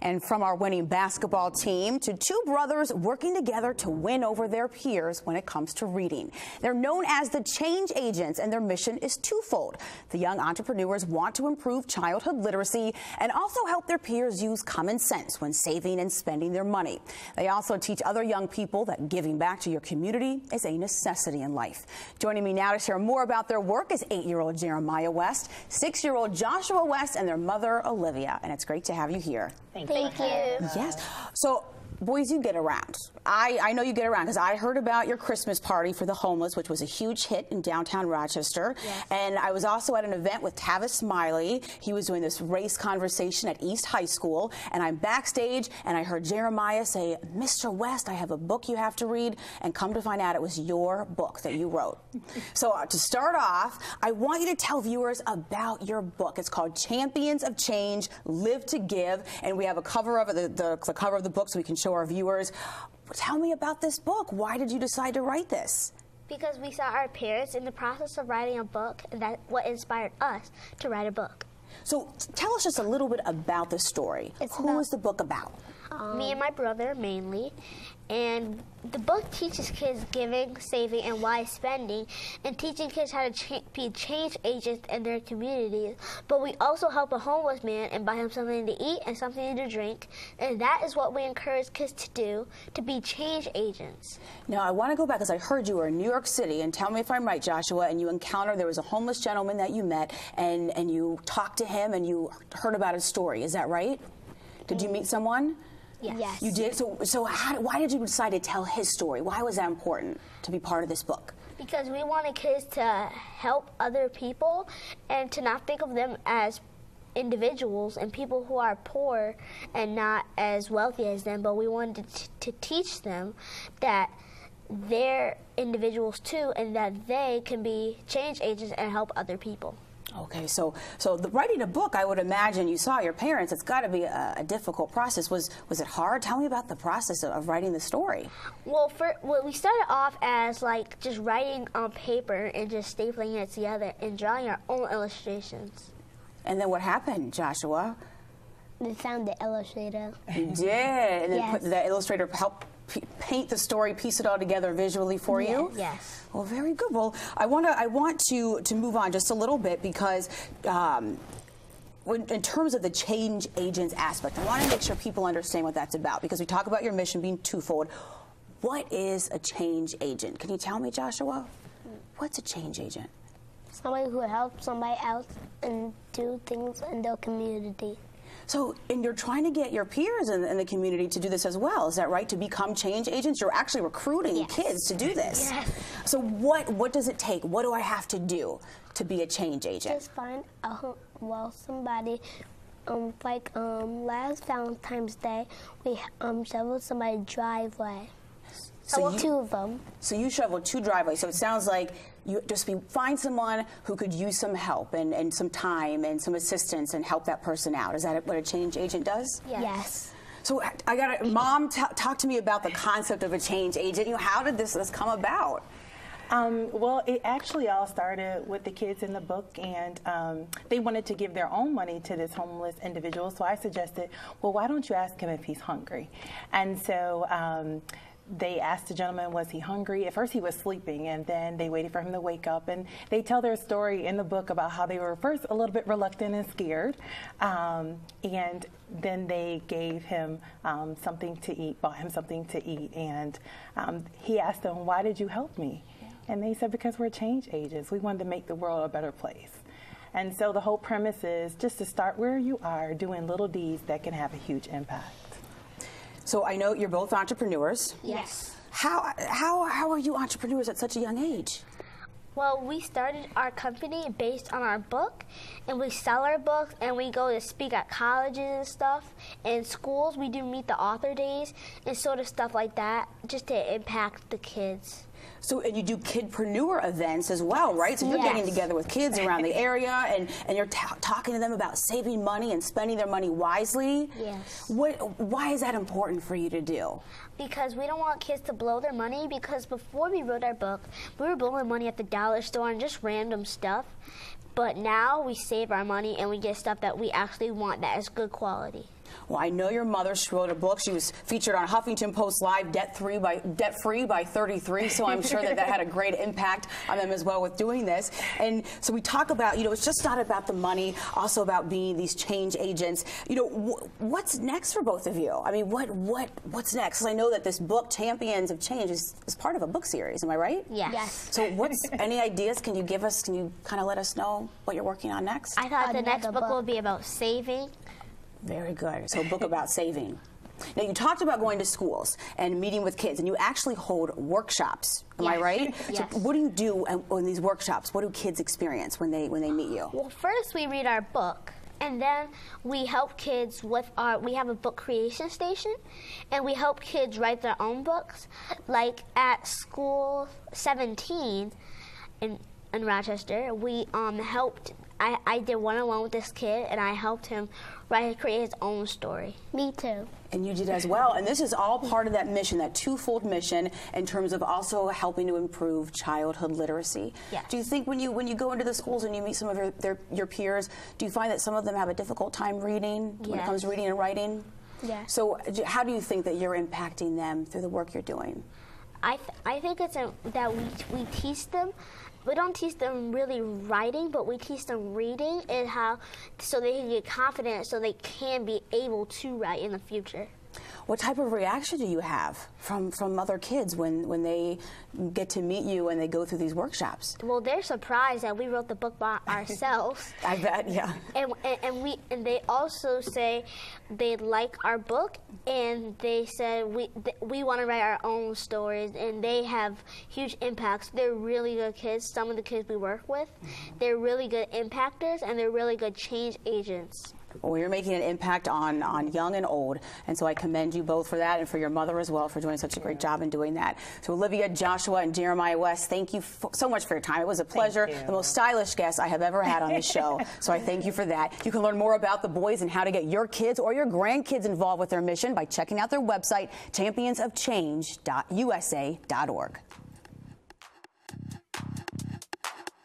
And from our winning basketball team to two brothers working together to win over their peers when it comes to reading. They're known as the Change Agents, and their mission is twofold. The young entrepreneurs want to improve childhood literacy and also help their peers use common sense when saving and spending their money. They also teach other young people that giving back to your community is a necessity in life. Joining me now to share more about their work is 8-year-old Jeremiah West, 6-year-old Joshua West, and their mother, Olivia. And it's great to have you here. Thank you. Yes. So, boys, you get around. I know you get around because I heard about your Christmas party for the homeless, which was a huge hit in downtown Rochester. Yes. And I was also at an event with Tavis Smiley. He was doing this race conversation at East High School. And I'm backstage, and I heard Jeremiah say, "Mr. West, I have a book you have to read." And come to find out, it was your book that you wrote. So to start off, I want you to tell viewers about your book. It's called Champions of Change, Live to Give. And we have a cover of it, the cover of the book so we can show our viewers. Tell me about this book. Why did you decide to write this? Because we saw our parents in the process of writing a book, and that's what inspired us to write a book. So tell us just a little bit about the story. Who is the book about? Me and my brother, mainly. And the book teaches kids giving, saving, and wise spending, and teaching kids how to be change agents in their communities. But we also help a homeless man and buy him something to eat and something to drink. And that is what we encourage kids to do, to be change agents. Now, I want to go back because I heard you were in New York City, and tell me if I'm right, Joshua, and you encountered, there was a homeless gentleman that you met, and you talked to him, and you heard about his story. Is that right? Did you meet someone? Yes. You did? So why did you decide to tell his story? Why was that important to be part of this book? Because we wanted kids to help other people and to not think of them as individuals and people who are poor and not as wealthy as them, but we wanted to teach them that they're individuals too and that they can be change agents and help other people. Okay, so writing a book, I would imagine you saw your parents. It's got to be a difficult process. Was it hard? Tell me about the process of writing the story. Well, we started off as like just writing on paper and just stapling it together and drawing our own illustrations. And then what happened, Joshua? We found the illustrator. You did, and then Yes. the illustrator helped paint the story, piece it all together visually for you? Yes. Well, very good. Well, I want to move on just a little bit because in terms of the change agents aspect, I want to make sure people understand what that's about because we talk about your mission being twofold. What is a change agent? Can you tell me, Joshua? What's a change agent? Somebody who helps somebody else and do things in their community. So, and you're trying to get your peers in the community to do this as well, is that right? To become change agents? You're actually recruiting kids to do this. Yes. So what does it take? What do I have to do to be a change agent? Just find somebody. Last Valentine's Day, we shoveled somebody's driveway. Two of them. So you shoveled 2 driveways. So it sounds like you find someone who could use some help and some time and some assistance and help that person out. Is that what a change agent does? Yes. So I got Mom, talk to me about the concept of a change agent. How did this come about? Well, it actually all started with the kids in the book, and they wanted to give their own money to this homeless individual. So I suggested, well, why don't you ask him if he's hungry? And so they asked the gentleman, was he hungry? At first he was sleeping, and then they waited for him to wake up. And they tell their story in the book about how they were first a little bit reluctant and scared. And then they gave him something to eat, bought him something to eat. And he asked them, why did you help me? And they said, because we're change agents. We wanted to make the world a better place. And so the whole premise is just to start where you are, doing little deeds that can have a huge impact. So I know you're both entrepreneurs. Yes. How are you entrepreneurs at such a young age? Well, we started our company based on our book, and we sell our books, and we go to speak at colleges and stuff. In schools, we do meet the author days and sort of stuff like that, just to impact the kids. So, and you do kidpreneur events as well, right? So you're getting together with kids around the area, and you're talking to them about saving money and spending their money wisely. Yes. Why is that important for you to do? Because we don't want kids to blow their money, because before we wrote our book, we were blowing money at the dollar store and just random stuff. But now we save our money and we get stuff that we actually want that is good quality. Well, I know your mother. She wrote a book. She was featured on Huffington Post Live, Debt Free by 33. So I'm sure that had a great impact on them as well with doing this. And so we talk about, it's just not about the money, also about being these change agents. What's next for both of you? I mean, what's next? Because I know that this book, Champions of Change, is part of a book series. Am I right? Yes. So any ideas can you give us? Can you kind of let us know what you're working on next? I thought the next book will be about saving. Very good. So a book about saving. Now, you talked about going to schools and meeting with kids, and you actually hold workshops. Am I right? Yes. So what do you do in these workshops? What do kids experience when they meet you? Well, first we read our book, and then we help kids with we have a book creation station, and we help kids write their own books. Like at School 17 in Rochester, we helped. I did one-on-one with this kid, and I helped him create his own story. Me too. And you did as well. And this is all part of that mission, that twofold mission, in terms of also helping to improve childhood literacy. Yes. Do you think when you go into the schools and you meet some of your peers, do you find that some of them have a difficult time reading when it comes to reading and writing? Yeah. So how do you think that you're impacting them through the work you're doing? I think it's that we teach them. We don't teach them really writing, but we teach them reading and so they can get confident, so they can be able to write in the future. What type of reaction do you have from other kids when they get to meet you and they go through these workshops? Well, they're surprised that we wrote the book by ourselves. I bet, yeah. And they also say they like our book, and they said we want to write our own stories, and they have huge impacts. They're really good kids. Some of the kids we work with, they're really good impactors, and they're really good change agents. Well, you're making an impact on young and old, and so I commend you both for that, and for your mother as well for doing such a great job in doing that. So Olivia, Joshua, and Jeremiah West, thank you so much for your time. It was a pleasure. The most stylish guest I have ever had on this show, so I thank you for that. You can learn more about the boys and how to get your kids or your grandkids involved with their mission by checking out their website, championsofchange.usa.org.